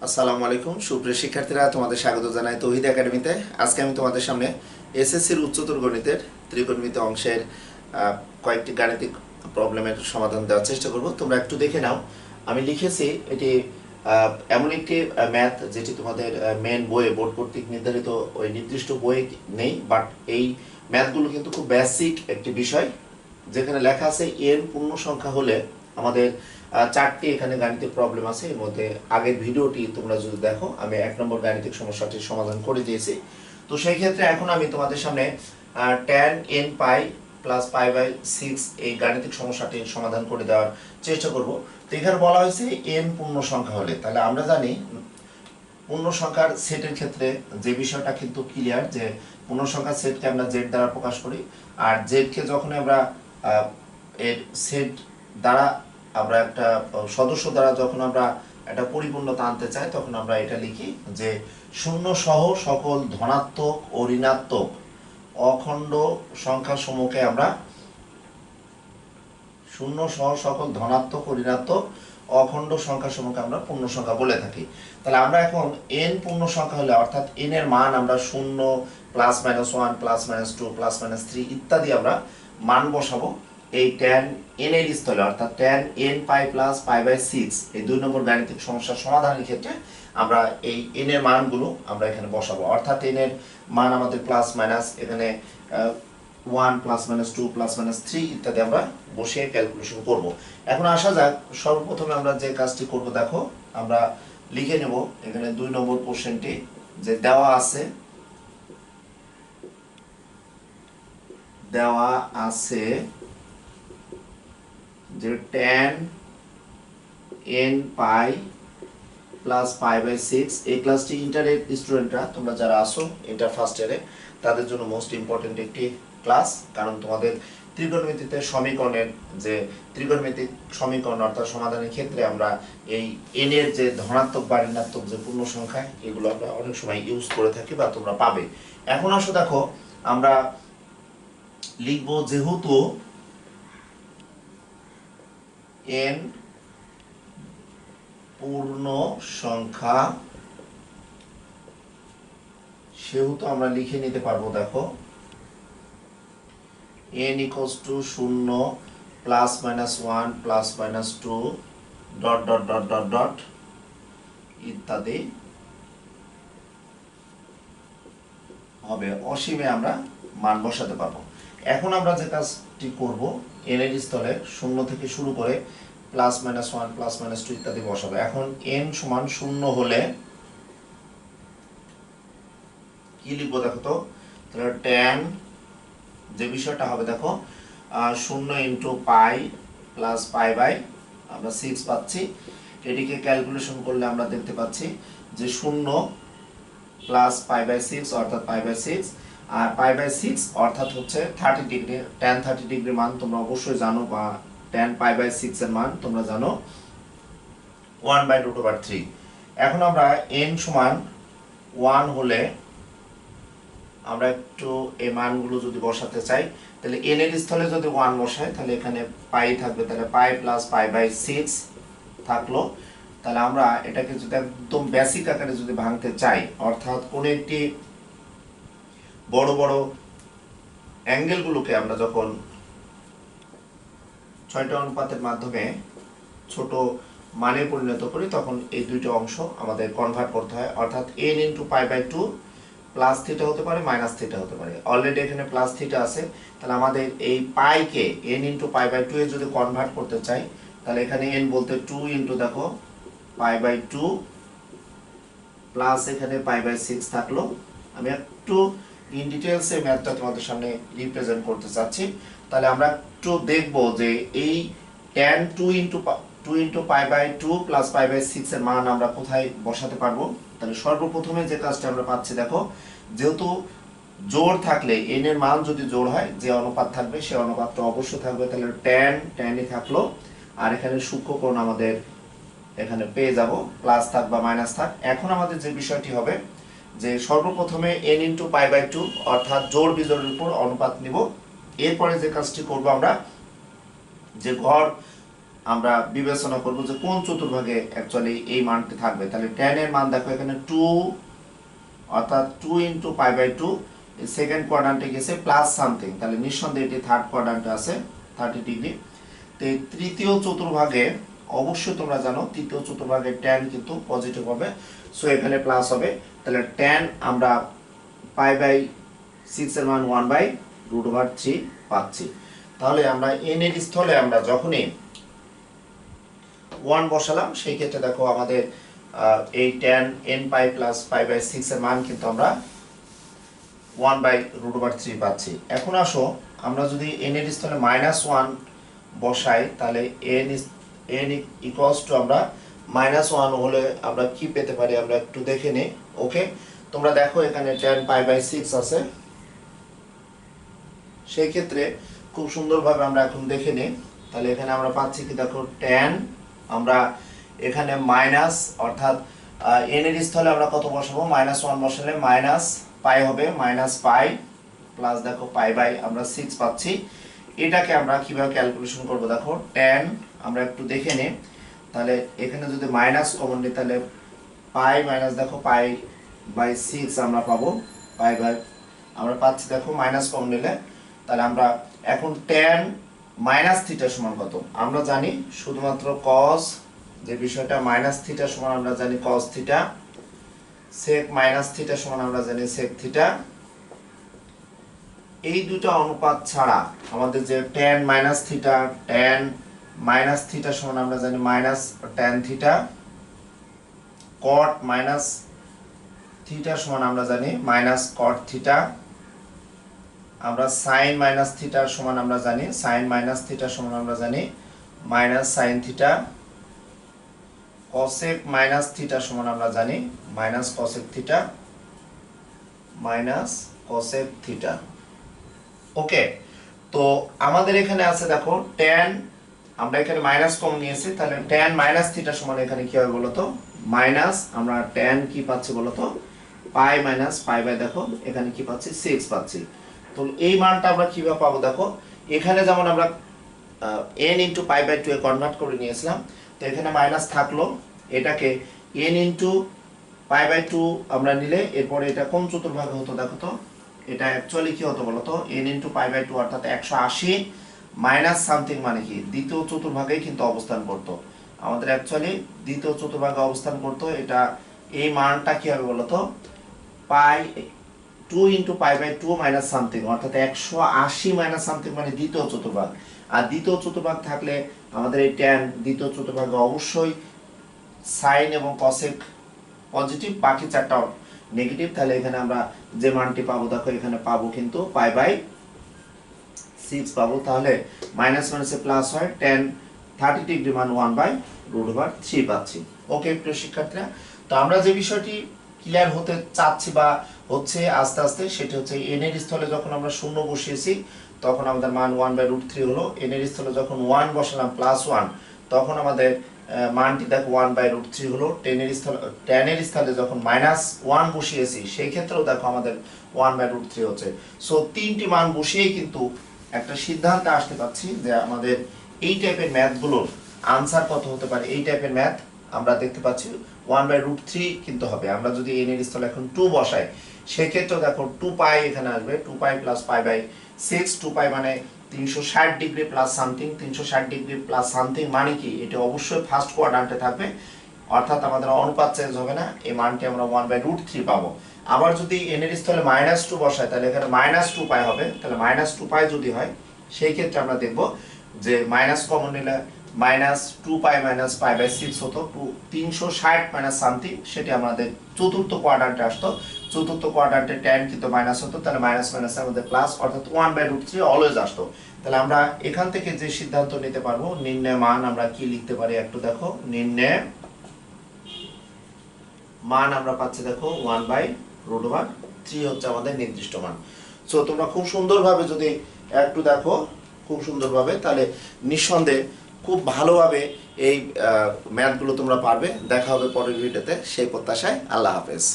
আসসালামু আলাইকুম সুপ্রিয় শিক্ষার্থীরা, তোমাদের স্বাগত জানাই তৌহিদ একাডেমিতে। আজকে আমি তোমাদের সামনে এসএসসির উচ্চতর গণিতের ত্রিকোণমিতি অংশের কয়েকটি গাণিতিক প্রবলেমের সমাধান দেওয়ার চেষ্টা করব। তোমরা একটু দেখে নাও। আমি লিখেছি এটি এমন একটি ম্যাথ যেটি তোমাদের মেন বইয়ে বোর্ড কর্তৃক নির্ধারিত ওই নির্দিষ্ট বইয়ে নেই, বাট এই ম্যাথগুলো কিন্তু খুব বেসিক একটি বিষয়, যেখানে লেখা আছে এন পূর্ণ সংখ্যা হলে আমাদের চারটি এখানে গাণিতিক প্রবলেম আছে। এর মধ্যে আগের ভিডিওটি তোমরা যদি দেখো, আমি 1 নম্বর গাণিতিক সমস্যাটির সমাধান করে দিয়েছি। তো সেই ক্ষেত্রে এখন আমি তোমাদের সামনে tan n pi plus pi by 6 এই গাণিতিক সমস্যাটির সমাধান করে দেওয়ার চেষ্টা করব। তো এখানে বলা হয়েছে এন পূর্ণ সংখ্যা হলে, তাহলে আমরা জানি পূর্ণ সংখ্যার সেটের ক্ষেত্রে যে বিষয়টা কিন্তু ক্লিয়ার, যে পূর্ণ সংখ্যার সেটকে আমরা জেড দ্বারা প্রকাশ করি, আর জেডকে যখন আমরা এর সেট দ্বারা আমরা একটা সদস্য দ্বারা যখন আমরা একটা পরিপূর্ণতা আনতে চাই, তখন আমরা এটা লিখি যে শূন্য সহ সকল ধনাত্মক ও ঋণাত্মক অখণ্ড সংখ্যা সমূহকে আমরা শূন্য সহ সকল ধনাত্মক ও ঋণাত্মক অখণ্ড সংখ্যা সমূহকে আমরা পূর্ণ সংখ্যা বলে থাকি। তাহলে আমরা এখন এন পূর্ণ সংখ্যা হলে, অর্থাৎ এন এর মান আমরা 0 plus minus 1 plus minus 2 plus minus 3 ইত্যাদি আমরা মান বসাবো এই tan n এর স্থলে, অর্থাৎ tan n pi plus pi by 6 এই 2 নম্বর গাণিতিক সমস্যার সমাধানের ক্ষেত্রে আমরা এই n এর মানগুলো আমরা এখানে বসাবো। অর্থাৎ n এর মান আমাদের প্লাস মাইনাস এখানে 1 প্লাস মাইনাস 2 প্লাস মাইনাস 3 ইত্যাদি আমরা বসিয়ে ক্যালকুলেশন করব। এখন আসা যাক, সর্বপ্রথমে আমরা যে কাজটি করব, দেখো আমরা লিখে নেব এখানে 2 নম্বর কোশ্চেনটি, যে দেওয়া আছে যে tan n pi plus pi by 6। এই ক্লাসটি ইন্টারের স্টুডেন্টরা, তোমরা যারা আসো ইন্টার ফার্স্ট ইয়ারে, তাদের জন্য মোস্ট ইম্পর্টেন্ট একটি ক্লাস, কারণ তোমাদের ত্রিকোণমিতিতে সমীকরণের যে ত্রিকোণমিতিক সমীকরণ অর্থাৎ সমাধানের ক্ষেত্রে আমরা এই n এর যে ধনাত্মক বা ঋণাত্মক যে পূর্ণ সংখ্যা, এগুলো আমরা অনেক সময় ইউজ করে থাকি বা তোমরা পাবে। এখন আসো দেখো, আমরা লিখব যেহেতু n পূর্ণ সংখ্যা, সেহেতু আমরা লিখে নিতে পারবো, দেখো n equals to 0 plus minus 1 plus minus 2 dot dot dot dot dot ইত্যাদি হবে, অসীমে আমরা মান বসাতে পারবো। এখন আমরা যে কাজটি করব, n এর স্থলে 0 থেকে শুরু করে প্লাস মাইনাস 1 প্লাস মাইনাস 2 ইত্যাদি বসাবো। এখন n সমান 0 হলে কি লিখবো দেখো তো, তাহলে tan যে বিষয়টা হবে, দেখো 0 into pi plus pi by আমরা 6 পাচ্ছি। এটিকে ক্যালকুলেশন করলে আমরা দেখতে পাচ্ছি যে 0 প্লাস পাই বাই 6 অর্থাৎ পাই বাই 6, আর পাই বাই 6 অর্থাৎ হচ্ছে 30 ডিগ্রি। tan 30 ডিগ্রি মান তোমরা অবশ্যই জানো, বা tan পাই বাই 6 এর মান তোমরা জানো 1/√3। এখন আমরা n সমান 1 হলে আমরা একটু এই মানগুলো যদি বসাতে চাই, তাহলে n এর স্থলে যদি 1 বসাই, তাহলে এখানে পাই থাকবে, তাহলে পাই প্লাস পাই বাই 6 থাকলো। তাহলে আমরা এটাকে যদি একদম বেসিক আকারে যদি ভাঙতে চাই, অর্থাৎ কোন একটি বড় বড় অ্যাঙ্গেলগুলোকে আমরা যখন 6টা অনুপাতের মাধ্যমে ছোট মানে পরিণত করি, তখন এই দুইটা অংশ আমাদের কনভার্ট করতে হয়। অর্থাৎ n into pi by 2 plus theta হতে পারে, মাইনাস থিটা হতে পারে। অলরেডি এখানে প্লাস থিটা আছে, তাহলে আমাদের এই পাইকে n ইন্টু পাই বাই 2 এ যদি কনভার্ট করতে চাই, তাহলে এখানে n বলতে 2 ইন্টু দেখো পাই বাই 2 প্লাস এখানে পাই বাই 6 থাকলো। আমি একটু ইন ডিটেলস এই ম্যাথটা তোমাদের সামনে রিপ্রেজেন্ট করতে চাচ্ছি। তাহলে আমরা একটু দেখব যে এই tan 2 into pi by 2 plus pi by 6 এর মান আমরা কোথায় বসাতে পারবো। তাহলে সর্বপ্রথমে যে কাজটা আমরা পাচ্ছি, দেখো যেহেতু জোড় থাকলে n এর মান যদি জোড় হয়, যে অনুপাত থাকবে সে অনুপাতটা অবশ্যই থাকবে, তাহলে tan ই থাকলো। আর এখানে সূক্ষ্মকোণ আমাদের এখানে পেয়ে যাব, প্লাস থাক বা মাইনাস থাক। এখন আমাদের যে বিষয়টি হবে, যে সর্বপ্রথমে n ইন্টু পাই বাই 2 অর্থাৎ জোড় বিজোড়ের উপর অনুপাত নিব। এরপরে যে কাজটি করব আমরা, যে ঘর আমরা বিবেচনা করব যে কোন চতুর্ভাগে অ্যাকচুয়ালি এই মানটি থাকবে। তাহলে tan এর মান দেখো এখানে 2 অর্থাৎ 2 ইনটু পাই বাই 2, সেকেন্ড কোয়াড্রান্টে গেছে প্লাস সামথিং, তাহলে নিঃসন্দেহে এটি থার্ড কোয়াড্রান্টে আছে 30 ডিগ্রি। তো এই তৃতীয় চতুর্ভাগে অবশ্যই তোমরা জানো তৃতীয় চতুর্ভাগে tan কিন্তু পজিটিভ হবে, সো এখানে প্লাস হবে। তাহলে tan আমরা পাই বাই 6 এর মান 1/√3 পাচ্ছি। তাহলে আমরা n এর স্থলে আমরা যখনই 1 বসালাম সেই ক্ষেত্রে দেখো আমাদের এই tan n pi plus pi by 6 এর মান কিন্তু আমরা 1/√3 পাচ্ছি। এখন আসো আমরা যদি n এর স্থলে -1 বসাই তাহলে n ইকুয়ালস টু আমরা -1 হলে আমরা কি পেতে পারি আমরা একটু দেখে নিই। ওকে, তোমরা দেখো এখানে tan পাই বাই 6 আছে, সেই ক্ষেত্রে খুব সুন্দরভাবে আমরা এখন দেখে নিই। তাহলে এখানে আমরা পাচ্ছি কি দেখো tan আমরা এখানে মাইনাস অর্থাৎ n এর স্থলে আমরা কত বসাবো -1 বসালে মাইনাস পাই হবে, মাইনাস পাই প্লাস দেখো পাই বাই আমরা 6 পাচ্ছি। এটাকে আমরা কিভাবে ক্যালকুলেশন করব দেখো tan আমরা একটু দেখে নিই। তাহলে এখানে যদি মাইনাস কমন নিই তাহলে পাই মাইনাস দেখো পাই বাই 6 আমরা পাবো, পাই বাই আমরা পাচ্ছি দেখো মাইনাস কমন নিলে তাহলে আমরা এখন tan মাইনাস থিটা সমান কত আমরা জানি, শুধুমাত্র cos যে বিষয়টা মাইনাস থিটা সমান আমরা জানি cos theta, sec minus theta সমান আমরা জানি sec থিটা। এই দুটো অনুপাত ছাড়া আমাদের যে tan minus theta, tan minus theta সমান আমরা জানি minus tan theta, cot minus theta সমান আমরা জানি মাইনাস cot থিটা, আমরা sin মাইনাস থিটা সমান আমরা জানি sin মাইনাস থিটা সমান আমরা জানি minus sin theta, cosec minus theta সমান আমরা জানি minus cosec theta, minus cosec theta. Okay, তো আমাদের এখানে আছে দেখো tan আমরা এখানে মাইনাস কম নিয়েছি, তাহলে tan মাইনাস থিটা সমান এখানে কি হবে বলতো মাইনাস আমরা tan কি পাচ্ছি বলতো পাই মাইনাস পাই বাই দেখো এখানে কি পাচ্ছি 6 পাচ্ছি। তো এই মানটা আমরা কিভাবে পাবো দেখো এখানে যেমন আমরা n ইনটু পাই বাই 2 এ কনভার্ট করে নিয়েছিলাম, তো এখানে মাইনাস থাকলো, এটাকে n ইনটু পাই বাই 2 আমরা নিলে এরপরে এটা কোন চতুর্ভাগে হতো দেখো তো এটা অ্যাকচুয়ালি কি হতো বলতো n ইনটু পাই বাই 2 অর্থাৎ 180 মাইনাস সামথিং মানে কি দ্বিতীয় চতুর্ভাগেই কিন্তু অবস্থান করতো, আমাদের অ্যাকচুয়ালি দ্বিতীয় চতুর্ভাগে অবস্থান করতো। এটা এই মানটা কি হবে বলতো pi 2 into pi by 2 minus something অর্থাৎ 180 মাইনাস সামথিং মানে দ্বিতীয় চতুর্ভাগ। আর দ্বিতীয় চতুর্ভাগ থাকলে আমাদের এই tan দ্বিতীয় চতুর্ভাগে অবশ্যই সাইন এবং কসেক পজিটিভ, বাকি চারটা নেগেটিভ। তাহলে এখানে আমরা যে মানটি পাবো দেখো এখানে পাবো কিন্তু পাই বাই 6 পাবো। তাহলে মাইনাস মাইনাসে প্লাস হয়, tan 30 ডিগ্রি মান 1/√3 পাচ্ছি। ওকে প্রিয় শিক্ষার্থীরা, তো আমরা যে বিষয়টি ক্লিয়ার হতে চাচ্ছি বা হচ্ছে আস্তে আস্তে সেটা হচ্ছে n এর স্থলে যখন আমরা শূন্য বসিয়েছি তখন আমাদের মান 1/√3 হলো, n এর স্থলে যখন 1 বসালাম +1 তখন আমাদের মানটি দেখো 1/√3 হলো, tan এর স্থলে যখন -1 বসিয়েছি সেই ক্ষেত্রেও দেখো আমাদের 1/√3 হচ্ছে। সো তিনটি মান বসিয়েই কিন্তু একটা সিদ্ধান্তে আসতে পাচ্ছি যে আমাদের এই টাইপের ম্যাথগুলোর আনসার কত হতে পারে। এই টাইপের ম্যাথ আমরা দেখতে পাচ্ছি 1/√3 কিন্তু হবে। আমরা যদি n এর স্থলে এখন 2 বসাই সেক্ষেত্রে দেখো 2 পাই এখানে আসবে, 2 পাই প্লাস পাই বাই 6, 2 পাই মানে 360 degree plus something, 360 degree plus something মানে কি এটা অবশ্যই ফার্স্ট কোয়াড্রান্টে থাকবে, অর্থাৎ আমাদের অনুপাত চেঞ্জ হবে না, এই মানটি আমরা 1/√3 পাবো। আবার যদি n এর স্থলে -2 বসাই তাহলে এখানে -2 পাই হবে, তাহলে -2 পাই যদি হয় সেই ক্ষেত্রে আমরা দেখব যে মাইনাস কমন নিলে -2 পাই মাইনাস পাই বাই 6 হতো, 360 মাইনাস সামথিং সেটি আমাদের চতুর্থ কোয়াড্রান্টে আসতো, চতুর্থ কোয়াড্রান্টে tan কিন্তু মাইনাস হতো, তাহলে মাইনাস মাইনাসে আমাদের প্লাস অর্থাৎ 1/√3 অলওয়েজ আসতো। তাহলে আমরা এখান থেকে যে সিদ্ধান্ত নিতে পারবো নির্ণয় মান আমরা কি লিখতে পারি একটু দেখো, নির্ণয় মান আমরা পাচ্ছি দেখো 1/√3 হচ্ছে আমাদের নির্দিষ্ট মান। সো তোমরা খুব সুন্দরভাবে যদি একটু দেখো খুব সুন্দরভাবে তাহলে নিঃসন্দেহে খুব ভালোভাবে এই ম্যাথগুলো তোমরা পারবে। দেখা হবে পরের ভিডিওতে, সেই প্রত্যাশায় আল্লাহ হাফেজ।